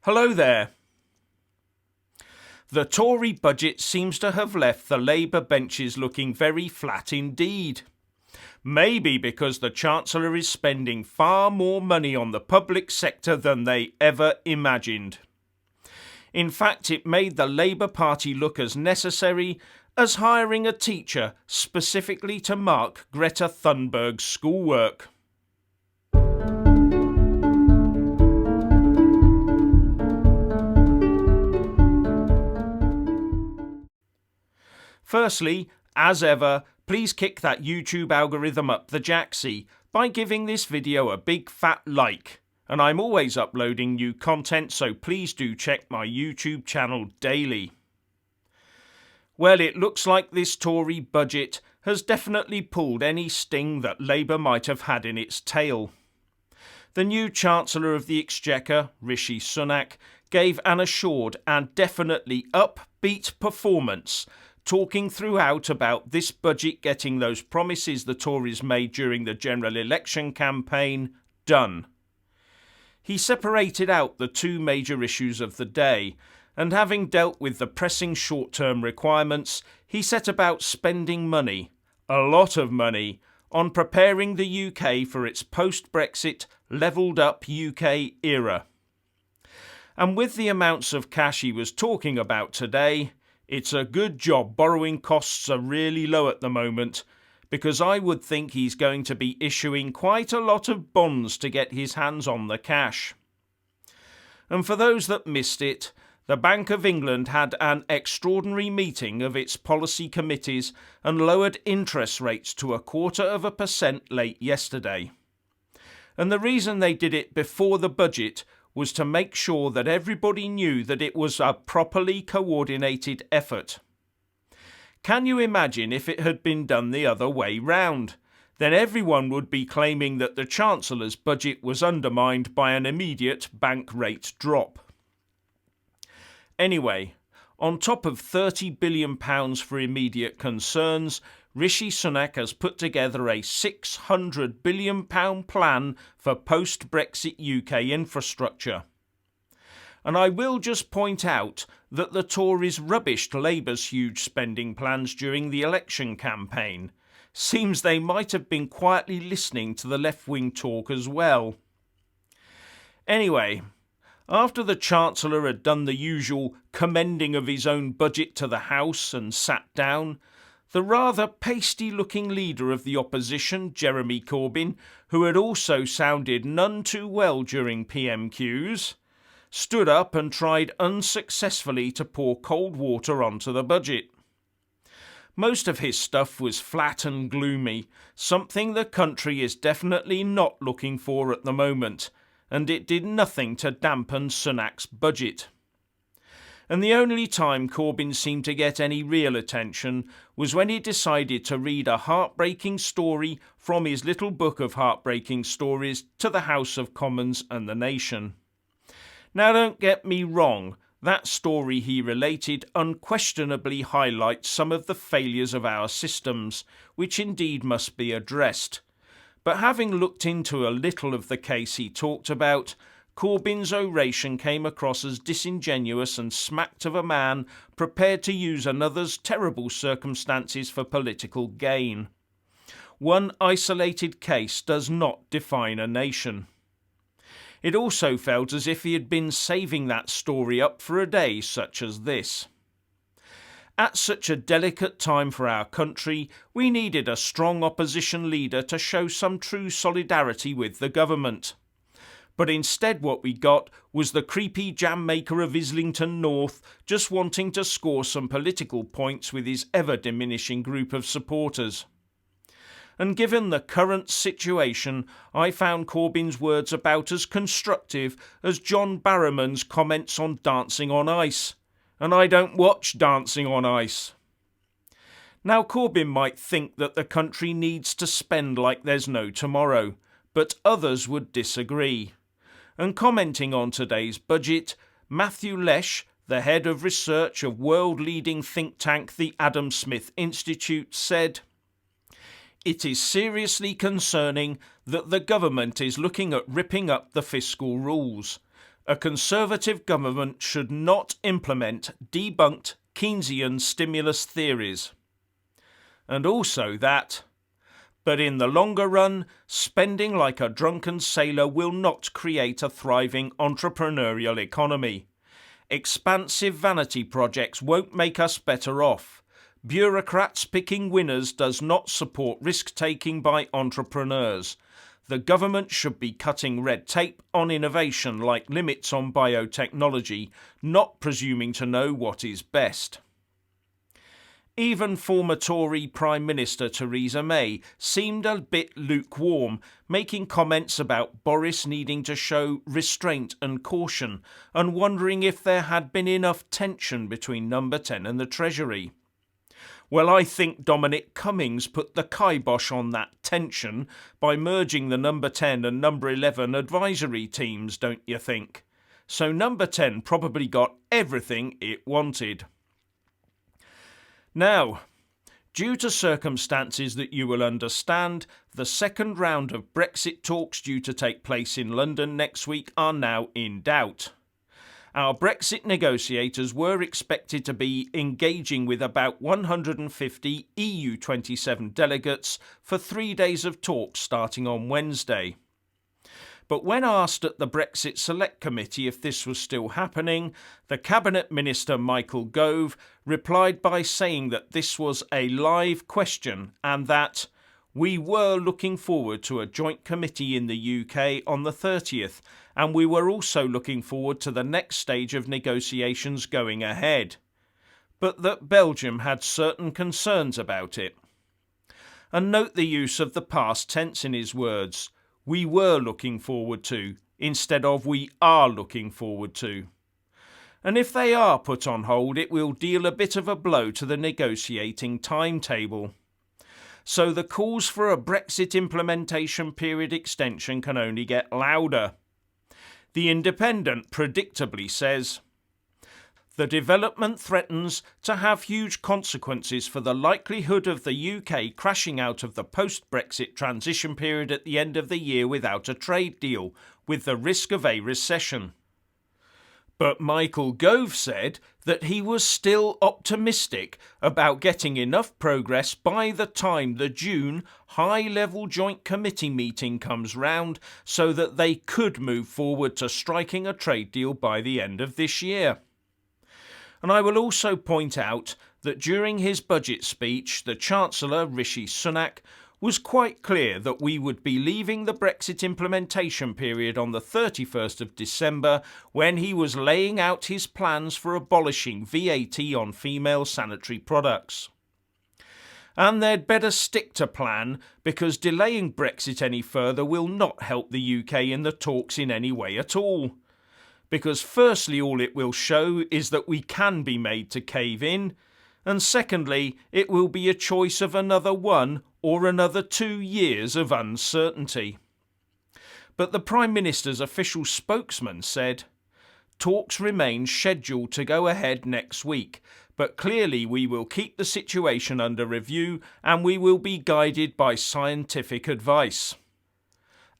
Hello there. The Tory budget seems to have left the Labour benches looking very flat indeed. Maybe because the Chancellor is spending far more money on the public sector than they ever imagined. In fact, it made the Labour Party look as necessary as hiring a teacher specifically to mark Greta Thunberg's schoolwork. Firstly, as ever, please kick that YouTube algorithm up the jacksie by giving this video a big fat like. And I'm always uploading new content, so please do check my YouTube channel daily. Well, it looks like this Tory budget has definitely pulled any sting that Labour might have had in its tail. The new Chancellor of the Exchequer, Rishi Sunak, gave an assured and definitely upbeat performance, talking throughout about this budget getting those promises the Tories made during the general election campaign done. He separated out the two major issues of the day, and having dealt with the pressing short-term requirements, he set about spending money, a lot of money, on preparing the UK for its post-Brexit levelled-up UK era. And with the amounts of cash he was talking about today, it's a good job borrowing costs are really low at the moment, because I would think he's going to be issuing quite a lot of bonds to get his hands on the cash. And for those that missed it, the Bank of England had an extraordinary meeting of its policy committees and lowered interest rates to 0.25% late yesterday. And the reason they did it before the budget was to make sure that everybody knew that it was a properly coordinated effort. Can you imagine if it had been done the other way round? Then everyone would be claiming that the Chancellor's budget was undermined by an immediate bank rate drop. Anyway, on top of £30 billion for immediate concerns, Rishi Sunak has put together a £600 billion plan for post-Brexit UK infrastructure. And I will just point out that the Tories rubbished Labour's huge spending plans during the election campaign. Seems they might have been quietly listening to the left-wing talk as well. Anyway, after the Chancellor had done the usual commending of his own budget to the House and sat down, the rather pasty-looking leader of the opposition, Jeremy Corbyn, who had also sounded none too well during PMQs, stood up and tried unsuccessfully to pour cold water onto the budget. Most of his stuff was flat and gloomy, something the country is definitely not looking for at the moment, and it did nothing to dampen Sunak's budget. And the only time Corbyn seemed to get any real attention was when he decided to read a heartbreaking story from his little book of heartbreaking stories to the House of Commons and the nation. Now don't get me wrong, that story he related unquestionably highlights some of the failures of our systems, which indeed must be addressed. But having looked into a little of the case he talked about, Corbyn's oration came across as disingenuous and smacked of a man prepared to use another's terrible circumstances for political gain. One isolated case does not define a nation. It also felt as if he had been saving that story up for a day such as this. At such a delicate time for our country, we needed a strong opposition leader to show some true solidarity with the government. But instead what we got was the creepy jam maker of Islington North just wanting to score some political points with his ever-diminishing group of supporters. And given the current situation, I found Corbyn's words about as constructive as John Barrowman's comments on Dancing on Ice. And I don't watch Dancing on Ice. Now Corbyn might think that the country needs to spend like there's no tomorrow, but others would disagree. And commenting on today's budget, Matthew Lesh, the head of research of world-leading think tank the Adam Smith Institute, said, "It is seriously concerning that the government is looking at ripping up the fiscal rules, A Conservative government should not implement debunked Keynesian stimulus theories. And also that, but in the longer run, spending like a drunken sailor will not create a thriving entrepreneurial economy. Expansive vanity projects won't make us better off. Bureaucrats picking winners does not support risk-taking by entrepreneurs. The government should be cutting red tape on innovation like limits on biotechnology, not presuming to know what is best. Even former Tory Prime Minister Theresa May seemed a bit lukewarm, making comments about Boris needing to show restraint and caution, and wondering if there had been enough tension between Number 10 and the Treasury. Well, I think Dominic Cummings put the kibosh on that tension by merging the Number 10 and Number 11 advisory teams, don't you think? So Number 10 probably got everything it wanted. Now, due to circumstances that you will understand, the second round of Brexit talks due to take place in London next week are now in doubt. Our Brexit negotiators were expected to be engaging with about 150 EU27 delegates for 3 days of talks starting on Wednesday. But when asked at the Brexit Select Committee if this was still happening, the Cabinet Minister Michael Gove replied by saying that this was a live question and that we were looking forward to a joint committee in the UK on the 30th, and we were also looking forward to the next stage of negotiations going ahead, but that Belgium had certain concerns about it. And note the use of the past tense in his words, we were looking forward to, instead of we are looking forward to. And if they are put on hold, it will deal a bit of a blow to the negotiating timetable. So the calls for a Brexit implementation period extension can only get louder. The Independent predictably says, the development threatens to have huge consequences for the likelihood of the UK crashing out of the post-Brexit transition period at the end of the year without a trade deal, with the risk of a recession. But Michael Gove said that he was still optimistic about getting enough progress by the time the June high-level joint committee meeting comes round so that they could move forward to striking a trade deal by the end of this year. And I will also point out that during his budget speech, the Chancellor, Rishi Sunak, was quite clear that we would be leaving the Brexit implementation period on the 31st of December when he was laying out his plans for abolishing VAT on female sanitary products. And they'd better stick to plan, because delaying Brexit any further will not help the UK in the talks in any way at all. Because firstly, all it will show is that we can be made to cave in, and secondly, it will be a choice of another 1 or another 2 years of uncertainty. But the Prime Minister's official spokesman said, talks remain scheduled to go ahead next week, but clearly we will keep the situation under review and we will be guided by scientific advice.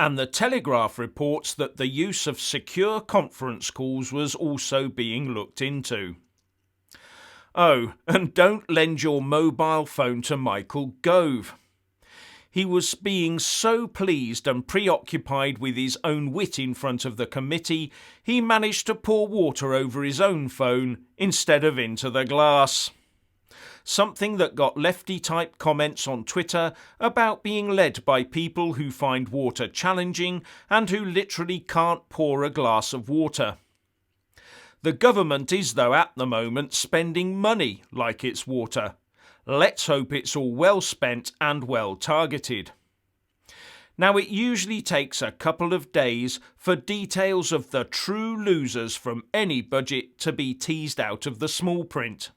And the Telegraph reports that the use of secure conference calls was also being looked into. Oh, and don't lend your mobile phone to Michael Gove. He was being so pleased and preoccupied with his own wit in front of the committee, he managed to pour water over his own phone instead of into the glass. Something that got lefty-type comments on Twitter about being led by people who find water challenging and who literally can't pour a glass of water. The government is, though, at the moment spending money like it's water. Let's hope it's all well spent and well targeted. Now, it usually takes a couple of days for details of the true losers from any budget to be teased out of the small print.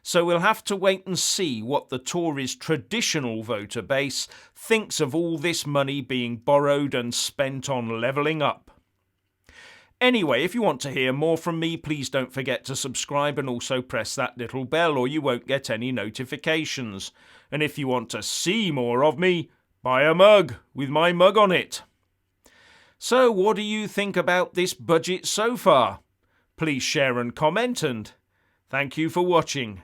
So we'll have to wait and see what the Tories' traditional voter base thinks of all this money being borrowed and spent on levelling up. Anyway, if you want to hear more from me, please don't forget to subscribe and also press that little bell or you won't get any notifications. And if you want to see more of me, buy a mug with my mug on it. So what do you think about this budget so far? Please share and comment, and thank you for watching.